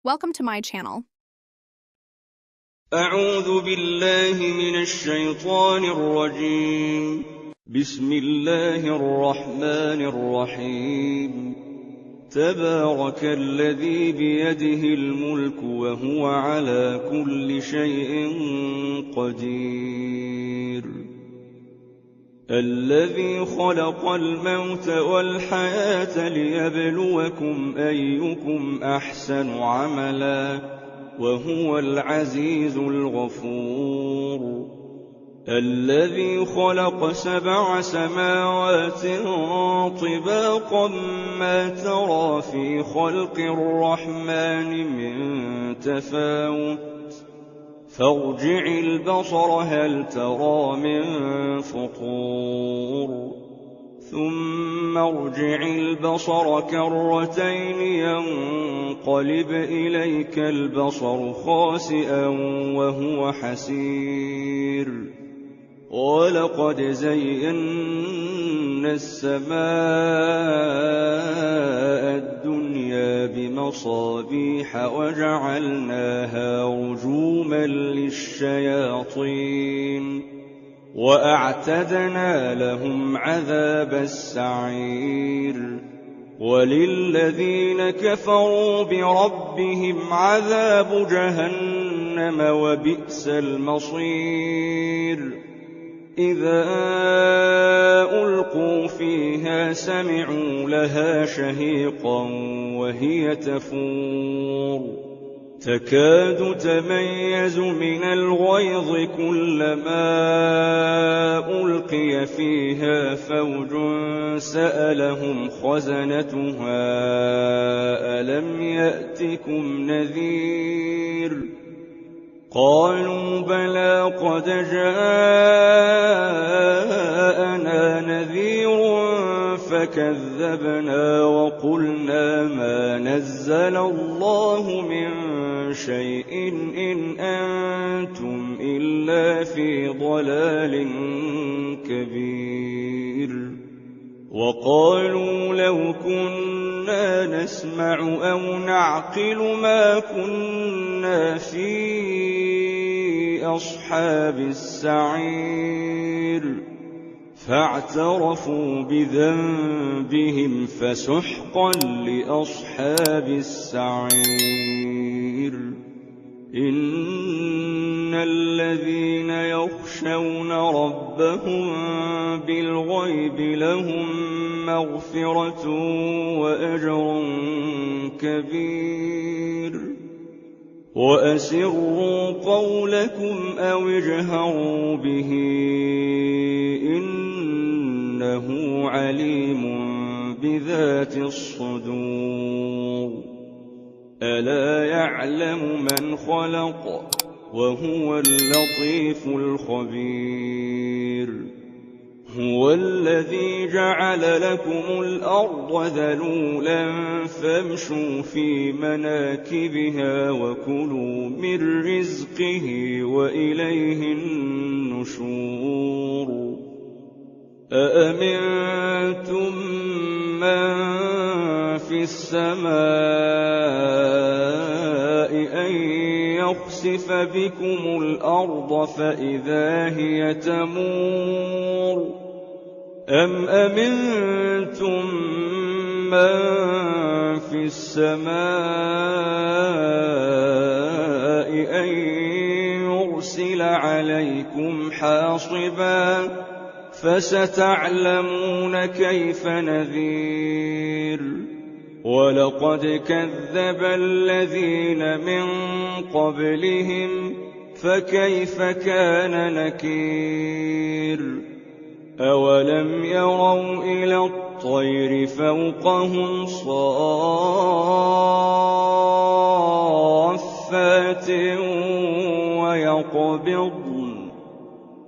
Welcome to my channel. أعوذ بالله من الشيطان الرجيم. بسم الله الرحمن الرحيم. تبارك الذي بيده الملك وهو على كل شيء قدير. الذي خلق الموت والحياة ليبلوكم أيكم أحسن عملا وهو العزيز الغفور. الذي خلق 7 سماوات طباقا ما ترى في خلق الرحمن من تفاوت فارجع البصر هل ترى من فطور ثم ارجع البصر كرتين ينقلب إليك البصر خاسئا وهو حسير. ولقد زينا السماء الدنيا بمصابيح وجعلناها رجوما للشياطين وأعتدنا لهم عذاب السعير. وللذين كفروا بربهم عذاب جهنم وبئس المصير. إذا ألقوا فيها سمعوا لها شهيقا وهي تفور تكاد تميز من الغيظ كلما ألقي فيها فوج سألهم خزنتها ألم يأتكم نذير قالوا بلى قد جاءنا نذير فكذبنا وقلنا ما نزل الله من شيء إن أنتم إلا في ضلال كبير. وقالوا لو كنا نسمع أو نعقل ما كنا في أصحاب السعير فاعترفوا بذنبهم فسحقا لأصحاب السعير. إن الذين يخشون ربهم بالغيب لهم مغفرة وأجر كبير. وأسروا قولكم أو اجهروا به إنه عليم بذات الصدور. ألا يعلم من خلق وهو اللطيف الخبير. هو الذي جعل لكم الأرض ذلولا فامشوا في مناكبها وكلوا من رزقه وإليه النشور. أأمنتم من في السماء أن يخسف بكم الأرض فإذا هي تمور أم أمنتم من في السماء أن يرسل عليكم حاصبا فستعلمون كيف نذير. ولقد كذب الذين من قبلهم فكيف كان نكير. أولم يروا إلى الطير فوقهم صافات ويقبضن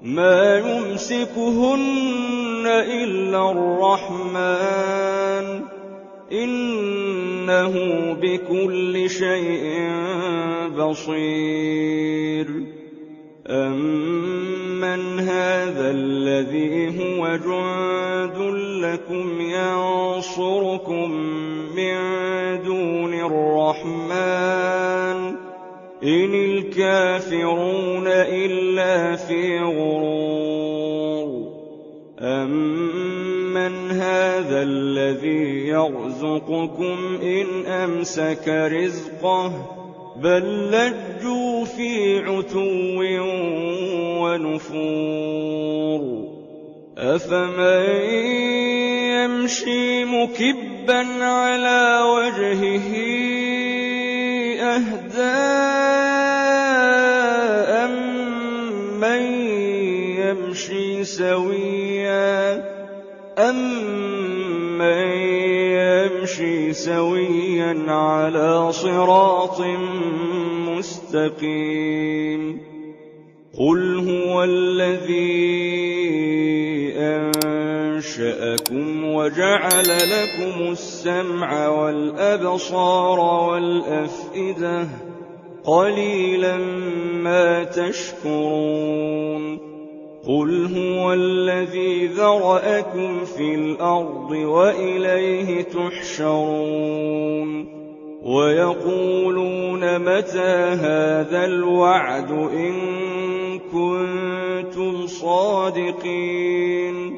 ما يمسكهن إلا الرحمن إنه بكل شيء بصير. أمن هذا الذي هو جند لكم ينصركم من دون الرحمن إن الكافرون إلا في غرور أمن هذا الذي يرزقكم إن أمسك رزقه بل لجوا في عتو ونفور أفمن يمشي مكبا على وجهه أهدى أمن يمشي سويا على صراط مستقيم قل هو الذي أنشأكم وجعل لكم السمع والأبصار والأفئدة قليلا ما تشكرون قل هو الذي ذرأكم في الأرض وإليه تحشرون ويقولون متى هذا الوعد إن كنتم صادقين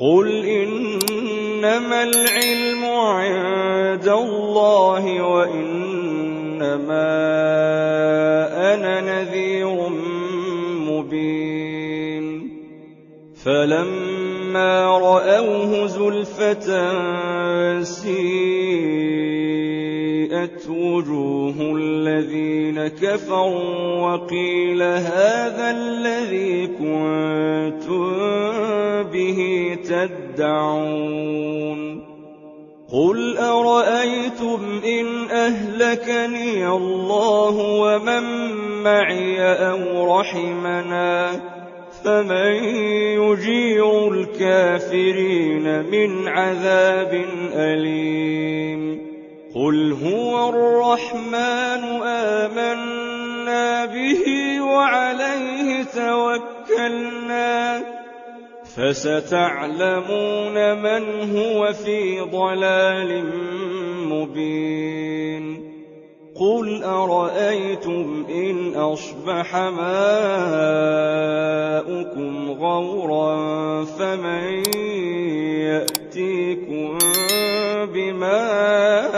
قل إنما العلم عند الله وإنما أنا نذير مبين فلما رأوه زلفة سيئت وجوه الذين كفروا وقيل هذا الذي كنتم به تدعون قل أرأيتم إن أهلكني الله ومن معي أو رحمنا فمن يجير الكافرين من عذاب أليم قل هو الرحمن آمنا به وعليه توكلنا فستعلمون من هو في ضلال مبين قل أرأيتم إن أصبح ماؤكم غورا فمن يأتيكم بماء